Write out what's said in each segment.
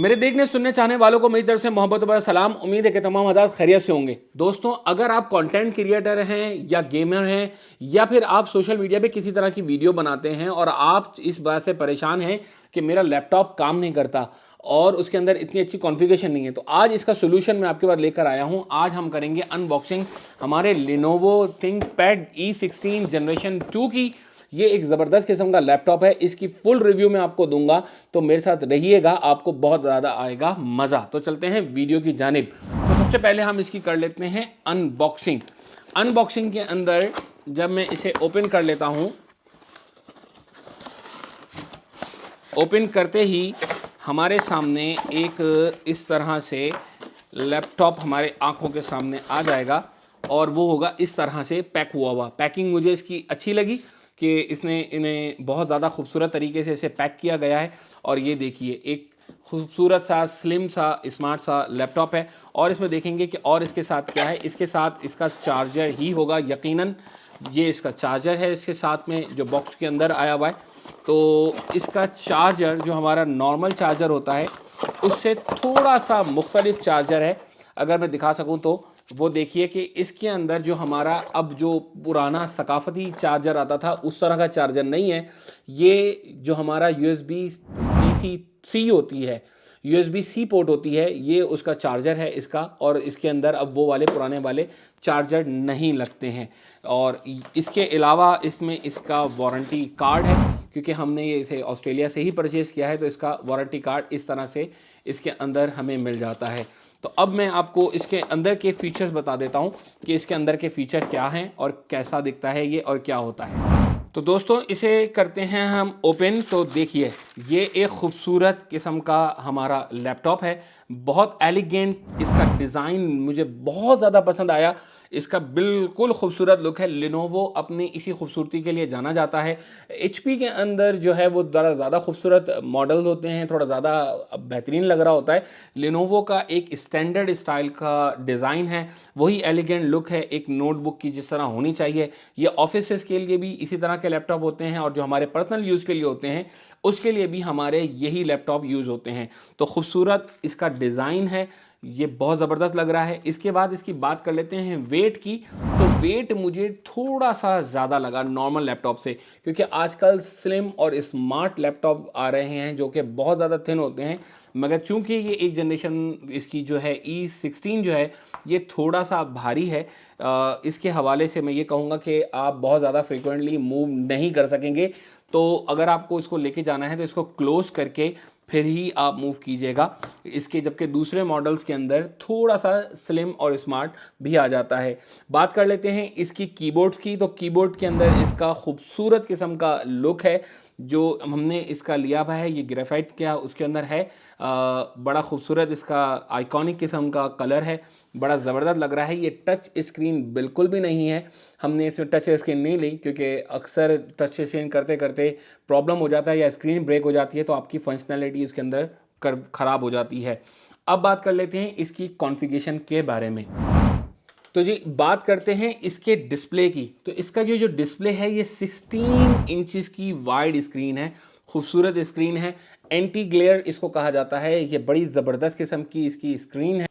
मेरे देखने सुनने चाहने वालों को मेरी तरफ से मोहब्बत भरा सलाम। उम्मीद है कि तमाम हज़रात खैरियत से होंगे। दोस्तों, अगर आप कंटेंट क्रिएटर हैं या गेमर हैं या फिर आप सोशल मीडिया पे किसी तरह की वीडियो बनाते हैं और आप इस बात से परेशान हैं कि मेरा लैपटॉप काम नहीं करता और उसके अंदर इतनी अच्छी कॉन्फ़िगरेशन नहीं है, तो आज इसका सोल्यूशन मैं आपके पास लेकर आया हूं। आज हम करेंगे अनबॉक्सिंग हमारे Lenovo ThinkPad E16 जनरेशन 2 की। ये एक ज़बरदस्त किस्म का लैपटॉप है, इसकी फुल रिव्यू मैं आपको दूंगा, तो मेरे साथ रहिएगा, आपको बहुत ज़्यादा आएगा मज़ा। तो चलते हैं वीडियो की जानिब। तो सबसे पहले हम इसकी कर लेते हैं अनबॉक्सिंग। अनबॉक्सिंग के अंदर जब मैं इसे ओपन कर लेता हूँ, ओपन करते ही हमारे सामने एक इस तरह से लैपटॉप हमारे आंखों के सामने आ जाएगा और वो होगा इस तरह से पैक हुआ हुआ। पैकिंग मुझे इसकी अच्छी लगी कि इसने इन्हें बहुत ज़्यादा खूबसूरत तरीके से इसे पैक किया गया है। और ये देखिए, एक खूबसूरत सा स्लिम सा स्मार्ट सा लैपटॉप है। और इसमें देखेंगे कि और इसके साथ क्या है। इसके साथ इसका चार्जर ही होगा यकीनन। ये इसका चार्जर है, इसके साथ में जो बॉक्स के अंदर आया हुआ है। तो इसका चार्जर जो हमारा नॉर्मल चार्जर होता है उससे थोड़ा सा मुख्तलिफ चार्जर है। अगर मैं दिखा सकूं तो वो देखिए कि इसके अंदर जो हमारा अब जो पुराना सकाफती चार्जर आता था उस तरह का चार्जर नहीं है। ये जो हमारा USB-C होती है, USB-C पोर्ट होती है, ये उसका चार्जर है इसका। और इसके अंदर अब वो वाले पुराने वाले चार्जर नहीं लगते हैं। और इसके अलावा इसमें इसका वारंटी कार्ड है, क्योंकि हमने ये इसे ऑस्ट्रेलिया से ही परचेज़ किया है, तो इसका वारंटी कार्ड इस तरह से इसके अंदर हमें मिल जाता है। तो अब मैं आपको इसके अंदर के फ़ीचर्स बता देता हूँ कि इसके अंदर के फ़ीचर क्या हैं और कैसा दिखता है ये और क्या होता है। तो दोस्तों, इसे करते हैं हम ओपन। तो देखिए, ये एक ख़ूबसूरत किस्म का हमारा लैपटॉप है, बहुत एलिगेंट। इसका डिज़ाइन मुझे बहुत ज़्यादा पसंद आया, इसका बिल्कुल खूबसूरत लुक है। लिनोवो अपनी इसी खूबसूरती के लिए जाना जाता है। HP के अंदर जो है वो थोड़ा ज़्यादा खूबसूरत मॉडल होते हैं, थोड़ा ज़्यादा बेहतरीन लग रहा होता है। लिनोवो का एक स्टैंडर्ड स्टाइल का डिज़ाइन है, वही एलिगेंट लुक है एक नोटबुक की जिस तरह होनी चाहिए। ये ऑफिस के लिए भी इसी तरह के लैपटॉप होते हैं और जो हमारे पर्सनल यूज़ के लिए होते हैं उसके लिए भी हमारे यही लैपटॉप यूज़ होते हैं। तो खूबसूरत इसका डिज़ाइन है, ये बहुत ज़बरदस्त लग रहा है। इसके बाद इसकी बात कर लेते हैं वेट की। तो वेट मुझे थोड़ा सा ज़्यादा लगा नॉर्मल लैपटॉप से, क्योंकि आजकल स्लिम और स्मार्ट लैपटॉप आ रहे हैं जो कि बहुत ज़्यादा थिन होते हैं। मगर चूंकि ये एक जनरेशन इसकी जो है E16 जो है ये थोड़ा सा भारी है, इसके हवाले से मैं ये कहूँगा कि आप बहुत ज़्यादा फ्रिक्वेंटली मूव नहीं कर सकेंगे। तो अगर आपको इसको लेके जाना है तो इसको क्लोज़ करके फिर ही आप मूव कीजिएगा इसके, जबकि दूसरे मॉडल्स के अंदर थोड़ा सा स्लिम और स्मार्ट भी आ जाता है। बात कर लेते हैं इसकी कीबोर्ड की। तो कीबोर्ड के अंदर इसका खूबसूरत किस्म का लुक है जो हमने इसका लिया हुआ है, ये ग्रेफाइट क्या उसके अंदर है। बड़ा खूबसूरत इसका आइकॉनिक किस्म का कलर है, बड़ा ज़बरदस्त लग रहा है। ये टच स्क्रीन बिल्कुल भी नहीं है, हमने इसमें टच स्क्रीन नहीं ली क्योंकि अक्सर टच स्क्रीन करते करते प्रॉब्लम हो जाता है या स्क्रीन ब्रेक हो जाती है तो आपकी फंक्शनैलिटी इसके अंदर ख़राब हो जाती है। अब बात कर लेते हैं इसकी कॉन्फ़िगरेशन के बारे में। तो जी, बात करते हैं इसके डिस्प्ले की। तो इसका जो डिस्प्ले है ये 16 इंचज़ की वाइड स्क्रीन है, खूबसूरत स्क्रीन है, एंटी ग्लेयर इसको कहा जाता है। ये बड़ी ज़बरदस्त किस्म की इसकी स्क्रीन है।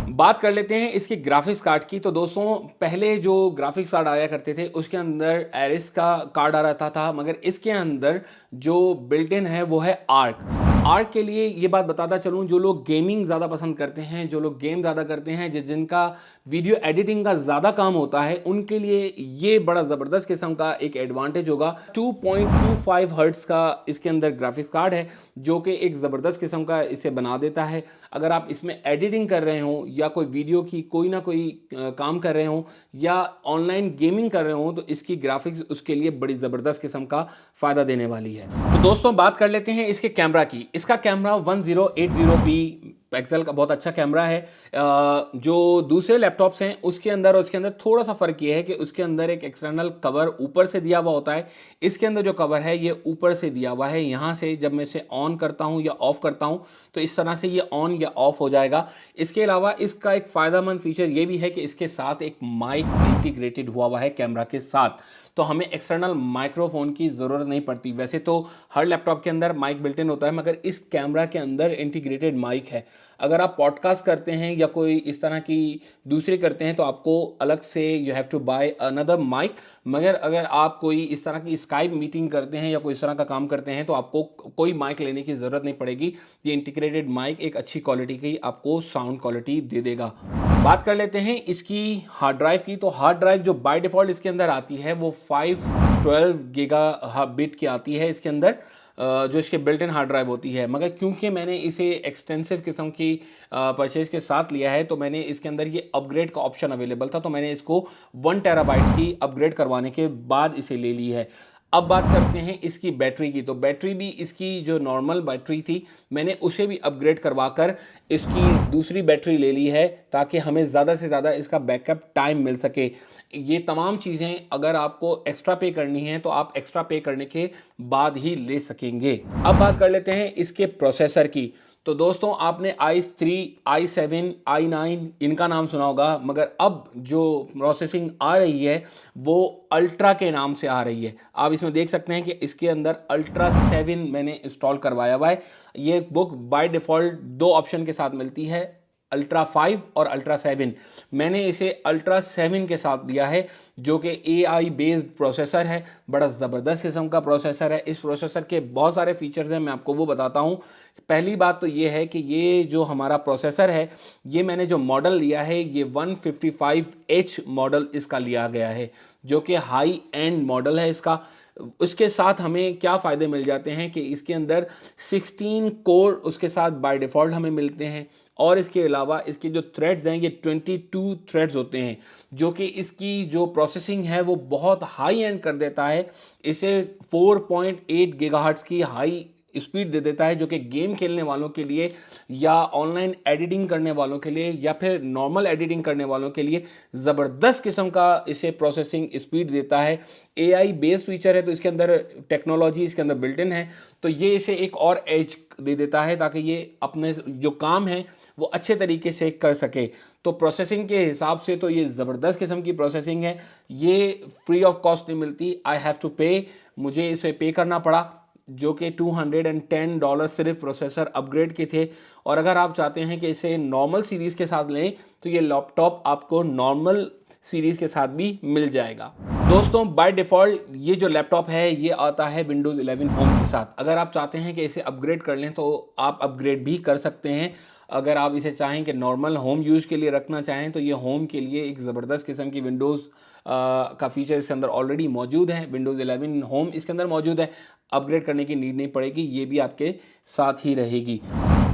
बात कर लेते हैं इसके ग्राफिक्स कार्ड की। तो दोस्तों, पहले जो ग्राफिक्स कार्ड आया करते थे उसके अंदर एरिस का कार्ड आ रहता था, मगर इसके अंदर जो बिल्ट इन है वो है आर्क। आर्क के लिए ये बात बताता चलूँ, जो लोग गेमिंग ज़्यादा पसंद करते हैं, जो लोग गेम ज़्यादा करते हैं, जिनका वीडियो एडिटिंग का ज़्यादा काम होता है, उनके लिए ये बड़ा ज़बरदस्त किस्म का एक एडवांटेज होगा। 2.25 हर्ट्ज़ का इसके अंदर ग्राफिक्स कार्ड है जो कि एक ज़बरदस्त किस्म का इसे बना देता है। अगर आप इसमें एडिटिंग कर रहे हों या कोई वीडियो की कोई ना कोई काम कर रहे हों या ऑनलाइन गेमिंग कर रहे हों तो इसकी ग्राफिक्स उसके लिए बड़ी ज़बरदस्त किस्म का फ़ायदा देने वाली है। तो दोस्तों, बात कर लेते हैं इसके कैमरा की। इसका कैमरा 1080p पिक्सल का बहुत अच्छा कैमरा है। जो दूसरे लैपटॉप्स हैं उसके अंदर थोड़ा सा फ़र्क ये है कि उसके अंदर एक एक्सटर्नल कवर ऊपर से दिया हुआ होता है। इसके अंदर जो कवर है ये ऊपर से दिया हुआ है। यहाँ से जब मैं इसे ऑन करता हूँ या ऑफ़ करता हूँ तो इस तरह से ये ऑन या ऑफ़ हो जाएगा। इसके अलावा इसका एक फ़ायदेमंद फीचर ये भी है कि इसके साथ एक माइक इंटीग्रेटेड हुआ है कैमरा के साथ। तो हमें एक्सटर्नल माइक्रोफोन की ज़रूरत नहीं पड़ती। वैसे तो हर लैपटॉप के अंदर माइक बिल्ट इन होता है, मगर इस कैमरा के अंदर इंटीग्रेटेड माइक है। अगर आप पॉडकास्ट करते हैं या कोई इस तरह की दूसरे करते हैं तो आपको अलग से you have to buy another mic. मगर अगर आप कोई इस तरह की स्काइप मीटिंग करते हैं या कोई इस तरह का काम करते हैं तो आपको कोई माइक लेने की ज़रूरत नहीं पड़ेगी। ये इंटीग्रेटेड माइक एक अच्छी क्वालिटी की आपको साउंड क्वालिटी दे देगा। बात कर लेते हैं इसकी हार्ड ड्राइव की। तो हार्ड ड्राइव जो बाय डिफ़ॉल्ट इसके अंदर आती है वो 512 गीगा बिट की आती है इसके अंदर, जो इसके बिल्ट इन हार्ड ड्राइव होती है। मगर क्योंकि मैंने इसे एक्सटेंसिव किस्म की परचेज़ के साथ लिया है तो मैंने इसके अंदर ये अपग्रेड का ऑप्शन अवेलेबल था, तो मैंने इसको 1 टेराबाइट की अपग्रेड करवाने के बाद इसे ले ली है। अब बात करते हैं इसकी बैटरी की। तो बैटरी भी इसकी जो नॉर्मल बैटरी थी मैंने उसे भी अपग्रेड करवाकर इसकी दूसरी बैटरी ले ली है, ताकि हमें ज़्यादा से ज़्यादा इसका बैकअप टाइम मिल सके। ये तमाम चीज़ें अगर आपको एक्स्ट्रा पे करनी है तो आप एक्स्ट्रा पे करने के बाद ही ले सकेंगे। अब बात कर लेते हैं इसके प्रोसेसर की। तो दोस्तों आपने i3, i7, i9 इनका नाम सुना होगा, मगर अब जो प्रोसेसिंग आ रही है वो अल्ट्रा के नाम से आ रही है। आप इसमें देख सकते हैं कि इसके अंदर अल्ट्रा 7 मैंने इंस्टॉल करवाया हुआ है। ये बुक बाय डिफ़ॉल्ट 2 ऑप्शन के साथ मिलती है, अल्ट्रा 5 और अल्ट्रा 7। मैंने इसे अल्ट्रा 7 के साथ दिया है, जो कि AI बेस्ड प्रोसेसर है। बड़ा ज़बरदस्त किस्म का प्रोसेसर है। इस प्रोसेसर के बहुत सारे फीचर्स हैं, मैं आपको वो बताता हूँ। पहली बात तो ये है कि ये जो हमारा प्रोसेसर है, ये मैंने जो मॉडल लिया है ये 155H मॉडल इसका लिया गया है, जो कि हाई एंड मॉडल है इसका। उसके साथ हमें क्या फ़ायदे मिल जाते हैं कि इसके अंदर 16 कोर उसके साथ बाय डिफ़ॉल्ट हमें मिलते हैं, और इसके अलावा इसके जो थ्रेड्स हैं ये 22 थ्रेड्स होते हैं, जो कि इसकी जो प्रोसेसिंग है वो बहुत हाई एंड कर देता है। इसे 4.8 गीगाहर्ट्ज़ की हाई स्पीड दे देता है, जो कि गेम खेलने वालों के लिए या ऑनलाइन एडिटिंग करने वालों के लिए या फिर नॉर्मल एडिटिंग करने वालों के लिए ज़बरदस्त किस्म का इसे प्रोसेसिंग स्पीड देता है। AI बेस्ड फीचर है तो इसके अंदर टेक्नोलॉजी इसके अंदर बिल्ट इन है, तो ये इसे एक और एज दे देता है ताकि ये अपने जो काम है वो अच्छे तरीके से कर सके। तो प्रोसेसिंग के हिसाब से तो ये ज़बरदस्त किस्म की प्रोसेसिंग है। ये फ्री ऑफ कॉस्ट नहीं मिलती, आई हैव टू पे, मुझे इसे पे करना पड़ा, जो कि $210 सिर्फ प्रोसेसर अपग्रेड के थे। और अगर आप चाहते हैं कि इसे नॉर्मल सीरीज़ के साथ लें तो ये लैपटॉप आपको नॉर्मल सीरीज़ के साथ भी मिल जाएगा। दोस्तों बाय डिफ़ॉल्ट ये जो लैपटॉप है ये आता है विंडोज़ 11 होम के साथ। अगर आप चाहते हैं कि इसे अपग्रेड कर लें तो आप अपग्रेड भी कर सकते हैं। अगर आप इसे चाहें कि नॉर्मल होम यूज़ के लिए रखना चाहें तो ये होम के लिए एक ज़बरदस्त किस्म की विंडोज़ का फीचर इसके अंदर ऑलरेडी मौजूद है। विंडोज़ 11 होम इसके अंदर मौजूद है, अपग्रेड करने की नीड नहीं पड़ेगी, ये भी आपके साथ ही रहेगी।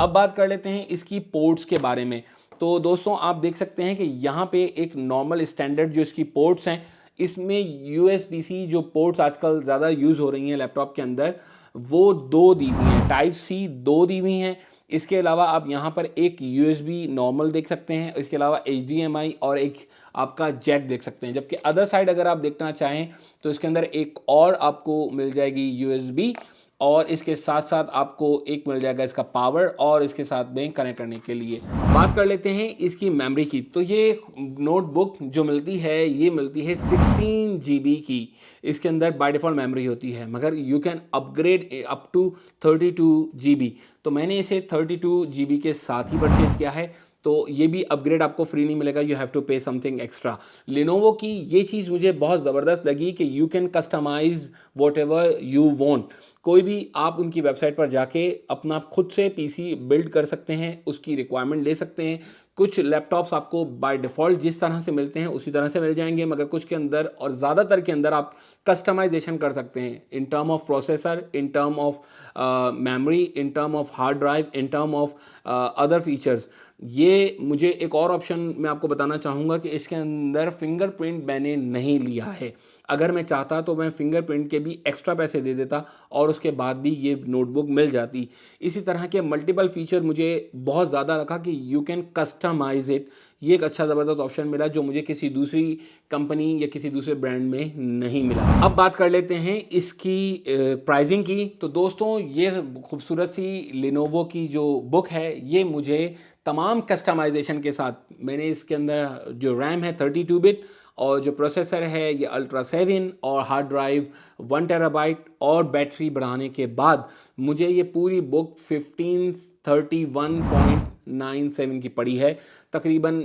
अब बात कर लेते हैं इसकी पोर्ट्स के बारे में। तो दोस्तों आप देख सकते हैं कि यहाँ पे एक नॉर्मल स्टैंडर्ड जो इसकी पोर्ट्स हैं, इसमें USB-C जो पोर्ट्स आजकल ज़्यादा यूज़ हो रही हैं लैपटॉप के अंदर, वो 2 दी हुई हैं, टाइप C 2 दी हुई हैं। इसके अलावा आप यहाँ पर एक USB नॉर्मल देख सकते हैं, इसके अलावा HDMI और एक आपका जैक देख सकते हैं। जबकि अदर साइड अगर आप देखना चाहें तो इसके अंदर एक और आपको मिल जाएगी USB, और इसके साथ साथ आपको एक मिल जाएगा इसका पावर और इसके साथ में कनेक्ट करने के लिए। बात कर लेते हैं इसकी मेमोरी की। तो ये नोटबुक जो मिलती है ये मिलती है 16 GB की, इसके अंदर बाय डिफ़ॉल्ट मेमोरी होती है, मगर you can upgrade up to 32 GB। तो मैंने इसे 32 GB के साथ ही परचेज़ किया है, तो ये भी अपग्रेड आपको फ्री नहीं मिलेगा, you have to pay something extra. Lenovo की ये चीज़ मुझे बहुत ज़बरदस्त लगी कि you can customise whatever you want. कोई भी आप उनकी वेबसाइट पर जाके अपना खुद से PC बिल्ड कर सकते हैं, उसकी रिक्वायरमेंट ले सकते हैं। कुछ लैपटॉप्स आपको बाय डिफ़ॉल्ट जिस तरह से मिलते हैं उसी तरह से मिल जाएंगे, मगर कुछ के अंदर और ज़्यादातर के अंदर आप कस्टमाइजेशन कर सकते हैं in term of processor, in term of memory, in term of hard drive, in term of other features. ये मुझे एक और ऑप्शन मैं आपको बताना चाहूँगा कि इसके अंदर फिंगरप्रिंट मैंने नहीं लिया है। अगर मैं चाहता तो मैं फिंगरप्रिंट के भी एक्स्ट्रा पैसे दे देता और उसके बाद भी ये नोटबुक मिल जाती। इसी तरह के मल्टीपल फीचर मुझे बहुत ज़्यादा लगा कि यू कैन कस्टमाइज़ इट। ये एक अच्छा ज़बरदस्त ऑप्शन मिला जो मुझे किसी दूसरी कंपनी या किसी दूसरे ब्रांड में नहीं मिला। अब बात कर लेते हैं इसकी प्राइसिंग की। तो दोस्तों ये खूबसूरत सी लिनोवो की जो बुक है ये मुझे तमाम कस्टमाइजेशन के साथ, मैंने इसके अंदर जो रैम है 32 बिट और जो प्रोसेसर है ये अल्ट्रा 7 और हार्ड ड्राइव 1 टेराबाइट और बैटरी बढ़ाने के बाद मुझे ये पूरी बुक 1531.97 की पड़ी है, तकरीबन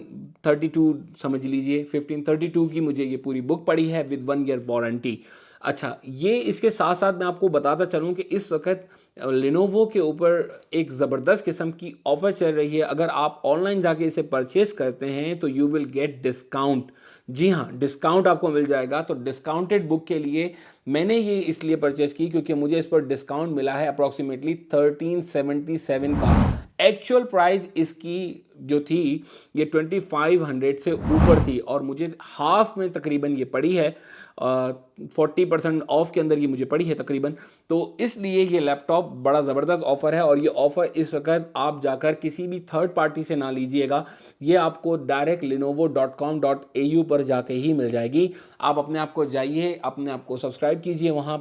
32 समझ लीजिए, 1532 की मुझे ये पूरी बुक पड़ी है विद 1 ईयर वारंटी। अच्छा, ये इसके साथ साथ मैं आपको बताता चलूँ कि इस वक्त लिनोवो के ऊपर एक ज़बरदस्त किस्म की ऑफ़र चल रही है। अगर आप ऑनलाइन जाके इसे परचेज़ करते हैं तो यू विल गेट डिस्काउंट। जी हाँ, डिस्काउंट आपको मिल जाएगा। तो डिस्काउंटेड बुक के लिए मैंने ये इसलिए परचेज़ की क्योंकि मुझे इस पर डिस्काउंट मिला है अप्रॉक्सीमेटली 1377 का। एक्चुअल प्राइस इसकी जो थी ये 2500 से ऊपर थी और मुझे हाफ में तकरीबन ये पड़ी है, 40% ऑफ के अंदर ये मुझे पड़ी है तकरीबन। तो इसलिए ये लैपटॉप बड़ा ज़बरदस्त ऑफ़र है और ये ऑफ़र इस वक्त आप जाकर किसी भी थर्ड पार्टी से ना लीजिएगा, ये आपको डायरेक्ट lenovo.com.au पर जाके ही मिल जाएगी। आप अपने आप को जाइए, अपने आप को सब्सक्राइब कीजिए वहाँ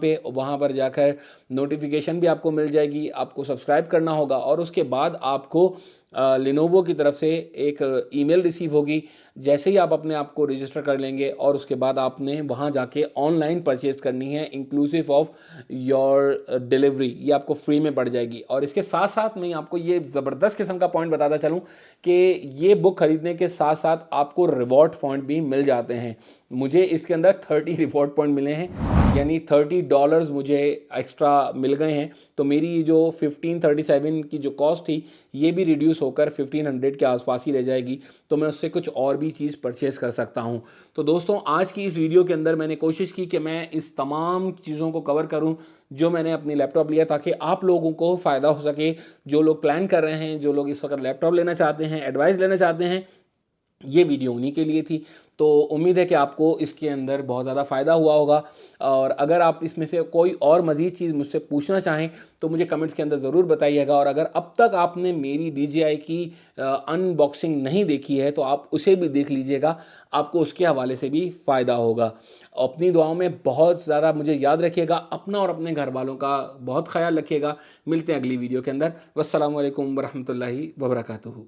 पर जाकर नोटिफिकेशन भी आपको मिल जाएगी, आपको सब्सक्राइब करना होगा और उसके बाद आपको लिनोवो की तरफ से एक ईमेल रिसीव होगी। जैसे ही आप अपने आप को रजिस्टर कर लेंगे और उसके बाद आपने वहाँ जाके ऑनलाइन परचेज़ करनी है इंक्लूसिव ऑफ योर डिलीवरी, ये आपको फ्री में पड़ जाएगी। और इसके साथ साथ मैं आपको ये ज़बरदस्त किस्म का पॉइंट बताता चलूँ कि ये बुक ख़रीदने के साथ साथ आपको रिवॉर्ड पॉइंट भी मिल जाते हैं। मुझे इसके अंदर 30 रिवॉर्ड पॉइंट मिले हैं, यानी $30 मुझे एक्स्ट्रा मिल गए हैं। तो मेरी जो 1537 की जो कॉस्ट थी ये भी रिड्यूस होकर 1500 के आसपास ही रह जाएगी। तो मैं उससे कुछ और भी चीज़ परचेज़ कर सकता हूं। तो दोस्तों, आज की इस वीडियो के अंदर मैंने कोशिश की कि मैं इस तमाम चीज़ों को कवर करूं जो मैंने अपनी लैपटॉप लिया, ताकि आप लोगों को फ़ायदा हो सके। जो लोग प्लान कर रहे हैं, जो लोग इस वक्त लैपटॉप लेना चाहते हैं, एडवाइस लेना चाहते हैं, ये वीडियो उन्हीं के लिए थी। तो उम्मीद है कि आपको इसके अंदर बहुत ज़्यादा फ़ायदा हुआ होगा। और अगर आप इसमें से कोई और मज़ीद चीज़ मुझसे पूछना चाहें तो मुझे कमेंट्स के अंदर ज़रूर बताइएगा। और अगर अब तक आपने मेरी DJI की अनबॉक्सिंग नहीं देखी है तो आप उसे भी देख लीजिएगा, आपको उसके हवाले से भी फ़ायदा होगा। अपनी दुआओं में बहुत ज़्यादा मुझे याद रखिएगा, अपना और अपने घर वालों का बहुत ख्याल रखिएगा। मिलते हैं अगली वीडियो के अंदर। वस्सलामु अलैकुम वरहमतुल्लाहि वबरकातुहू।